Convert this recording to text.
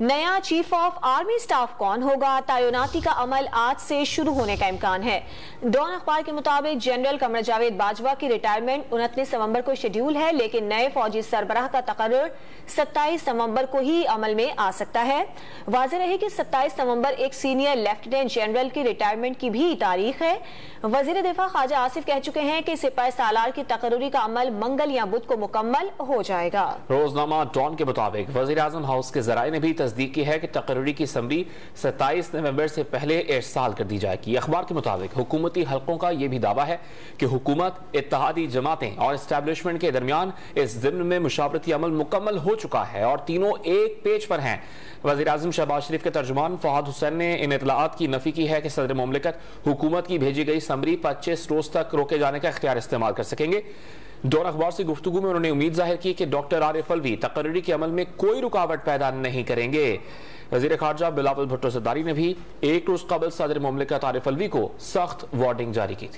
नया chief of army staff कौन होगा? तैनाती का अमल आज से शुरू होने का इम्कान है। डॉन अखबार के मुताबिक जनरल कमर जावेद बाजवा की रिटायरमेंट 29 नवंबर को शेड्यूल है, लेकिन नए फौजी सरबराह का तकर्रुर 27 नवंबर को ही अमल में आ सकता है। वाज़ेह रहे कि 27 नवंबर एक सीनियर लेफ्टिनेंट जनरल की रिटायरमेंट की भी तारीख है। वजीर दिफा ख्वाजा आसिफ कह चुके हैं कि सिपाही सालार की तकर्रुरी का अमल मंगल या बुध को मुकम्मल हो जाएगा। रोजनामा डॉन के मुताबिक वजीर आजम हाउस के जराये ने भी तस्दीक की है कि तकर्रुरी की समरी 27 नवंबर से पहले इरसाल कर दी जाएगी। अखबार के मुताबिक हुकूमती हल्कों का यह भी दावा है कि हुकूमत, इत्तेहादी जमातें और एस्टैब्लिशमेंट के दरमियान इस ज़िम्न में मुशावरती अमल मुकम्मल हो चुका है और तीनों एक पेज पर हैं। वज़ीर आज़म शहबाज शरीफ के तर्जुमान फहाद हुसैन ने इन इतलाआत की नफी की है कि सदर मुमलिकत हुकूमत की भेजी गई समरी 25 रोज तक रोके जाने का इख्तियार इस्तेमाल कर सकेंगे। डॉन अखबार से गुफ्तगू में उन्होंने उम्मीद जाहिर की कि डॉक्टर आरिफ अलवी तकर्रुरी के अमल में कोई रुकावट पैदा नहीं करेंगे। वज़ीर खारजा बिलावल भुट्टो ज़रदारी ने भी एक रोज कबल सदर मुमलिकत आरिफ अलवी को सख्त वार्निंग जारी की थी।